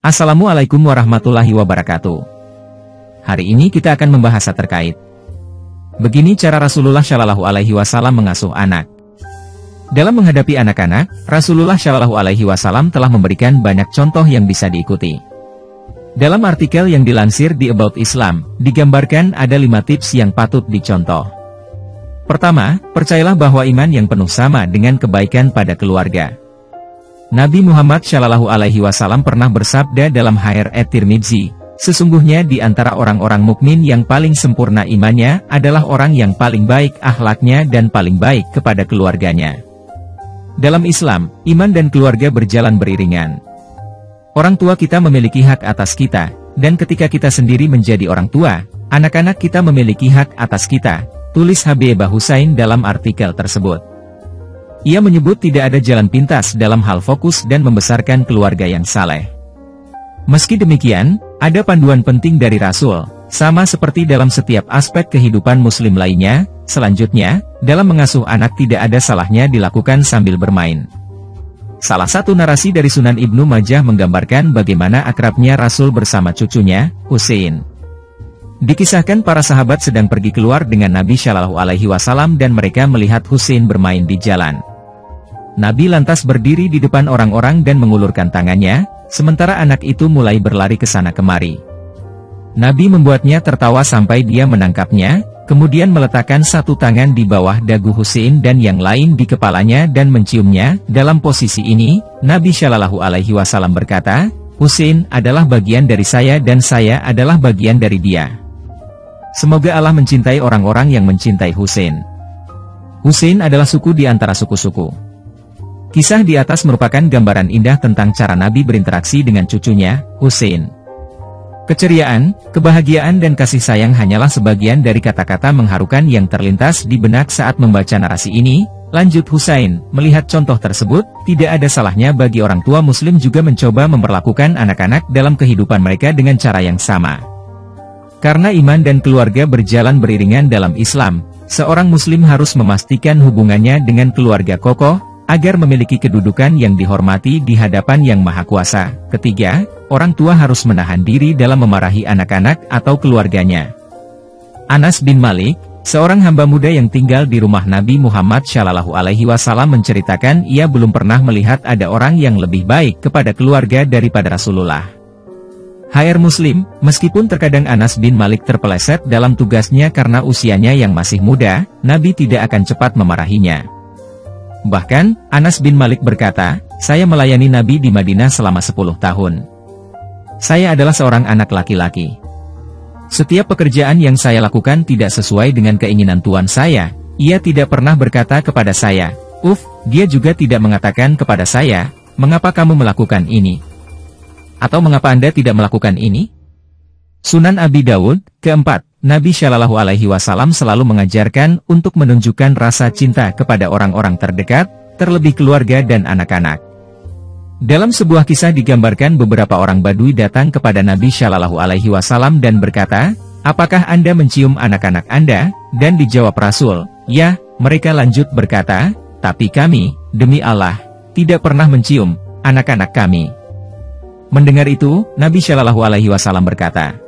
Assalamualaikum warahmatullahi wabarakatuh. Hari ini kita akan membahas terkait begini cara Rasulullah Shallallahu Alaihi Wasallam mengasuh anak. Dalam menghadapi anak-anak, Rasulullah Shallallahu Alaihi Wasallam telah memberikan banyak contoh yang bisa diikuti. Dalam artikel yang dilansir di About Islam, digambarkan ada 5 tips yang patut dicontoh. Pertama, percayalah bahwa iman yang penuh sama dengan kebaikan pada keluarga. Nabi Muhammad Shallallahu Alaihi Wasallam pernah bersabda dalam hadits at-Tirmidzi, sesungguhnya di antara orang-orang mukmin yang paling sempurna imannya adalah orang yang paling baik akhlaknya dan paling baik kepada keluarganya. Dalam Islam, iman dan keluarga berjalan beriringan. Orang tua kita memiliki hak atas kita, dan ketika kita sendiri menjadi orang tua, anak-anak kita memiliki hak atas kita, tulis Habibah Hussein dalam artikel tersebut. Ia menyebut tidak ada jalan pintas dalam hal fokus dan membesarkan keluarga yang saleh. Meski demikian, ada panduan penting dari Rasul, sama seperti dalam setiap aspek kehidupan muslim lainnya. Selanjutnya, dalam mengasuh anak tidak ada salahnya dilakukan sambil bermain. Salah satu narasi dari Sunan Ibnu Majah menggambarkan bagaimana akrabnya Rasul bersama cucunya, Husain. Dikisahkan para sahabat sedang pergi keluar dengan Nabi Shallallahu Alaihi Wasallam dan mereka melihat Husain bermain di jalan. Nabi lantas berdiri di depan orang-orang dan mengulurkan tangannya, sementara anak itu mulai berlari ke sana kemari. Nabi membuatnya tertawa sampai dia menangkapnya, kemudian meletakkan satu tangan di bawah dagu Husain dan yang lain di kepalanya dan menciumnya. Dalam posisi ini, Nabi Shallallahu Alaihi Wasallam berkata, Husain adalah bagian dari saya dan saya adalah bagian dari dia. Semoga Allah mencintai orang-orang yang mencintai Husain. Husain adalah suku di antara suku-suku. Kisah di atas merupakan gambaran indah tentang cara Nabi berinteraksi dengan cucunya, Husain. Keceriaan, kebahagiaan dan kasih sayang hanyalah sebagian dari kata-kata mengharukan yang terlintas di benak saat membaca narasi ini. Lanjut Husain, melihat contoh tersebut, tidak ada salahnya bagi orang tua muslim juga mencoba memperlakukan anak-anak dalam kehidupan mereka dengan cara yang sama. Karena iman dan keluarga berjalan beriringan dalam Islam, seorang muslim harus memastikan hubungannya dengan keluarga kokoh, agar memiliki kedudukan yang dihormati di hadapan Yang Maha Kuasa. Ketiga, orang tua harus menahan diri dalam memarahi anak-anak atau keluarganya. Anas bin Malik, seorang hamba muda yang tinggal di rumah Nabi Muhammad Shallallahu Alaihi Wasallam menceritakan ia belum pernah melihat ada orang yang lebih baik kepada keluarga daripada Rasulullah. HR Muslim, meskipun terkadang Anas bin Malik terpeleset dalam tugasnya karena usianya yang masih muda, Nabi tidak akan cepat memarahinya. Bahkan, Anas bin Malik berkata, saya melayani Nabi di Madinah selama 10 tahun. Saya adalah seorang anak laki-laki. Setiap pekerjaan yang saya lakukan tidak sesuai dengan keinginan tuan saya. Ia tidak pernah berkata kepada saya, dia juga tidak mengatakan kepada saya, mengapa kamu melakukan ini? Atau mengapa Anda tidak melakukan ini? Sunan Abi Dawud, keempat. Nabi Shallallahu Alaihi Wasallam selalu mengajarkan untuk menunjukkan rasa cinta kepada orang-orang terdekat, terlebih keluarga dan anak-anak. Dalam sebuah kisah digambarkan beberapa orang Badui datang kepada Nabi Shallallahu Alaihi Wasallam dan berkata, apakah Anda mencium anak-anak Anda? Dan dijawab Rasul, ya. Mereka lanjut berkata, tapi kami, demi Allah, tidak pernah mencium anak-anak kami. Mendengar itu, Nabi Shallallahu Alaihi Wasallam berkata,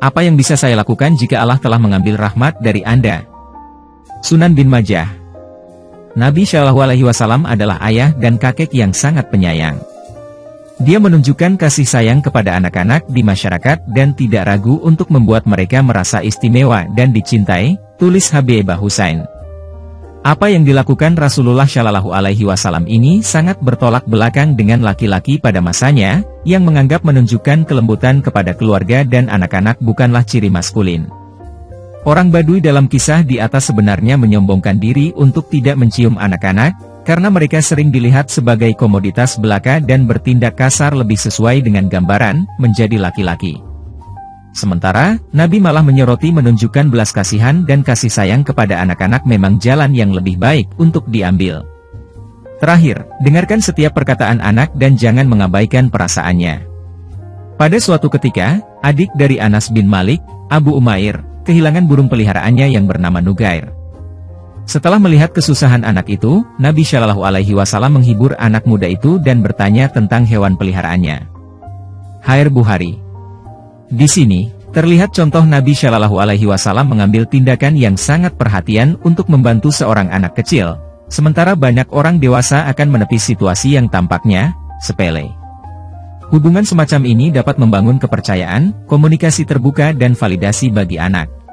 apa yang bisa saya lakukan jika Allah telah mengambil rahmat dari Anda? Sunan bin Majah. Nabi Shallallahu Alaihi Wasallam adalah ayah dan kakek yang sangat penyayang. Dia menunjukkan kasih sayang kepada anak-anak di masyarakat dan tidak ragu untuk membuat mereka merasa istimewa dan dicintai, tulis Habibah Hussein. Apa yang dilakukan Rasulullah Shallallahu Alaihi Wasallam ini sangat bertolak belakang dengan laki-laki pada masanya, yang menganggap menunjukkan kelembutan kepada keluarga dan anak-anak bukanlah ciri maskulin. Orang Badui dalam kisah di atas sebenarnya menyombongkan diri untuk tidak mencium anak-anak, karena mereka sering dilihat sebagai komoditas belaka dan bertindak kasar lebih sesuai dengan gambaran, menjadi laki-laki. Sementara, Nabi malah menyoroti menunjukkan belas kasihan dan kasih sayang kepada anak-anak memang jalan yang lebih baik untuk diambil. Terakhir, dengarkan setiap perkataan anak dan jangan mengabaikan perasaannya. Pada suatu ketika, adik dari Anas bin Malik, Abu Umair, kehilangan burung peliharaannya yang bernama Nugair. Setelah melihat kesusahan anak itu, Nabi Shallallahu Alaihi Wasallam menghibur anak muda itu dan bertanya tentang hewan peliharaannya. Hair Bukhari. Di sini, terlihat contoh Nabi Shallallahu Alaihi Wasallam mengambil tindakan yang sangat perhatian untuk membantu seorang anak kecil, sementara banyak orang dewasa akan menepis situasi yang tampaknya sepele. Hubungan semacam ini dapat membangun kepercayaan, komunikasi terbuka dan validasi bagi anak.